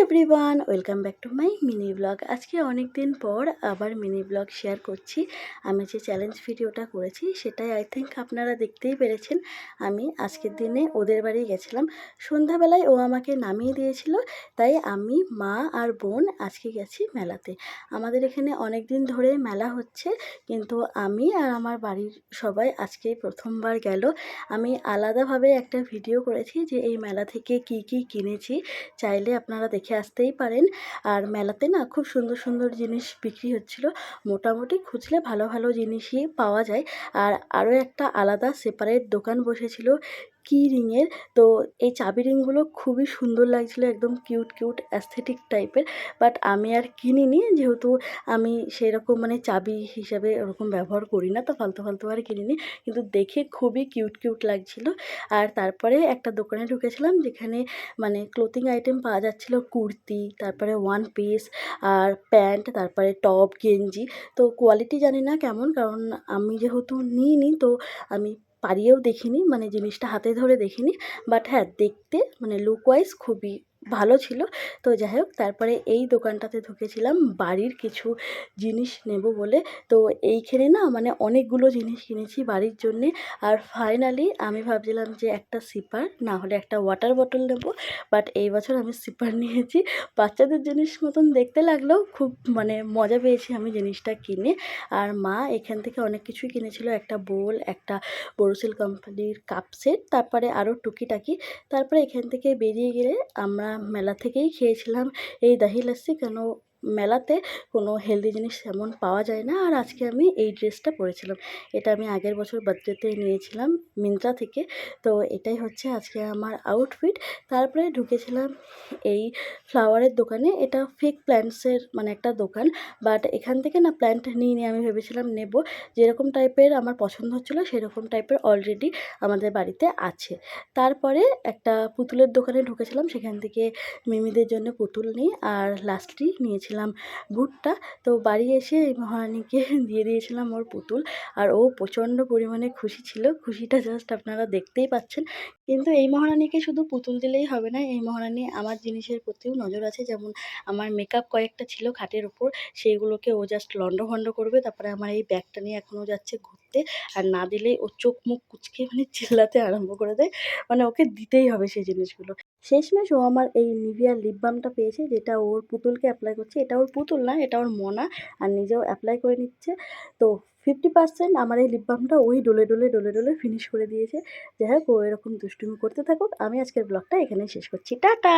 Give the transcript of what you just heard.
Everyone, welcome back to my mini blog. আজকে অনেক দিন পর আবার মিনি ব্লগ শেয়ার করছি। আমি যে চ্যালেঞ্জ ভিডিওটা করেছি সেটাই আই থিঙ্ক আপনারা দেখতেই পেরেছেন। আমি আজকের দিনে ওদের বাড়ি গেছিলাম। সন্ধ্যাবেলায় ও আমাকে নামিয়ে দিয়েছিল, তাই আমি, মা আর বোন আজকে গেছি মেলাতে। আমাদের এখানে অনেক দিন ধরে মেলা হচ্ছে, কিন্তু আমি আর আমার বাড়ির সবাই আজকেই প্রথমবার গেল। আমি আলাদাভাবে একটা ভিডিও করেছি যে এই মেলা থেকে কি কি কিনেছি, চাইলে আপনারা দেখে আসতেই পারেন। আর মেলাতে না খুব সুন্দর সুন্দর জিনিস বিক্রি হচ্ছিল। মোটামুটি খুঁজলে ভালো ভালো জিনিসই পাওয়া যায়। আর আরও একটা আলাদা সেপারেট দোকান বসেছিল কি রিংয়ের। তো এই চাবি রিংগুলো খুবই সুন্দর লাগছিল, একদম কিউট কিউট অ্যাস্থেটিক টাইপের। বাট আমি আর কিনিনি, যেহেতু আমি সেরকম মানে চাবি হিসাবে ওরকম ব্যবহার করি না, তো ফালতু ফালতু আর কিনিনি। কিন্তু দেখে খুবই কিউট কিউট লাগছিল। আর তারপরে একটা দোকানে ঢুকেছিলাম যেখানে মানে ক্লোথিং আইটেম পাওয়া যাচ্ছিলো, কুর্তি, তারপরে ওয়ান পিস আর প্যান্ট, তারপরে টপ, গেঞ্জি। তো কোয়ালিটি জানি না কেমন, কারণ আমি যেহেতু নিইনি তো আমি পারিয়েও দেখিনি, মানে জিনিসটা হাতে ধরে দেখিনি। বাট হ্যাঁ, দেখতে মানে লুক ওয়াইজ খুবই ভালো ছিল। তো যাই হোক, তারপরে এই দোকানটাতে ঢুকেছিলাম বাড়ির কিছু জিনিস নেব বলে। তো এইখানে না মানে অনেকগুলো জিনিস কিনেছি বাড়ির জন্যে। আর ফাইনালি আমি ভাবছিলাম যে একটা সিপার না হলে একটা ওয়াটার বটল নেব, বাট এই বছর আমি সিপার নিয়েছি। বাচ্চাদের জিনিস মতন দেখতে লাগলেও খুব মানে মজা পেয়েছি আমি জিনিসটা কিনে। আর মা এখান থেকে অনেক কিছুই কিনেছিল, একটা বোল, একটা বোরোসিল কোম্পানির কাপ সেট, তারপরে আরও টুকিটাকি। তারপরে এখান থেকে বেরিয়ে গেলে আমরা মেলা থেকেই খেয়েছিলাম এই দহি লাস্সি, কেন মেলাতে কোনো হেলদি জিনিস তেমন পাওয়া যায় না। আর আজকে আমি এই ড্রেসটা পরেছিলাম, এটা আমি আগের বছর বার্থডেতে নিয়েছিলাম মিন্ত্রা থেকে। তো এটাই হচ্ছে আজকে আমার আউটফিট। তারপরে ঢুকেছিলাম এই ফ্লাওয়ারের দোকানে, এটা ফেক প্ল্যান্টসের মানে একটা দোকান। বাট এখান থেকে না প্ল্যান্ট নিয়ে আমি ভেবেছিলাম নেব, যেরকম টাইপের আমার পছন্দ হচ্ছিলো সেরকম টাইপের অলরেডি আমাদের বাড়িতে আছে। তারপরে একটা পুতুলের দোকানে ঢুকেছিলাম, সেখান থেকে মিমিদের জন্য পুতুল নিই। আর লাস্টলি নিয়েছিলাম ভুট্টা। তো বাড়ি এসে এই মহারানীকে দিয়ে দিয়েছিলাম ওর পুতুল, আর ও প্রচণ্ড পরিমাণে খুশি ছিল। খুশিটা জাস্ট আপনারা দেখতেই পাচ্ছেন। কিন্তু এই মহারানীকে শুধু পুতুল দিলেই হবে না, এই মহারানী আমার জিনিসের প্রতিও নজর আছে। যেমন আমার মেকআপ কয়েকটা ছিল খাটের ওপর, সেইগুলোকে ও জাস্ট লণ্ডভণ্ড করবে। তারপরে আমার এই ব্যাগটা নিয়ে এখনও যাচ্ছে ঘুরতে, আর না দিলেই ও চোখ মুখ কুঁচকে মানে চিল্লাতে আরম্ভ করে দেয়। মানে ওকে দিতেই হবে সেই জিনিসগুলো। শেষমেশ ও আমার এই নিভিয়ার লিপ বামটা পেয়েছে, যেটা ওর পুতুলকে অ্যাপ্লাই করছে। এটা ওর পুতুল না, এটা ওর মনা, আর নিজেও অ্যাপ্লাই করে নিচ্ছে। তো 50% আমার এই লিপ বামটা ওই ডলে ডলে ডলে ডলে ফিনিশ করে দিয়েছে। যাই হোক, ও এরকম দুষ্টুমি করতে থাকুক। আমি আজকের ব্লগটা এখানেই শেষ করছি। টাটা।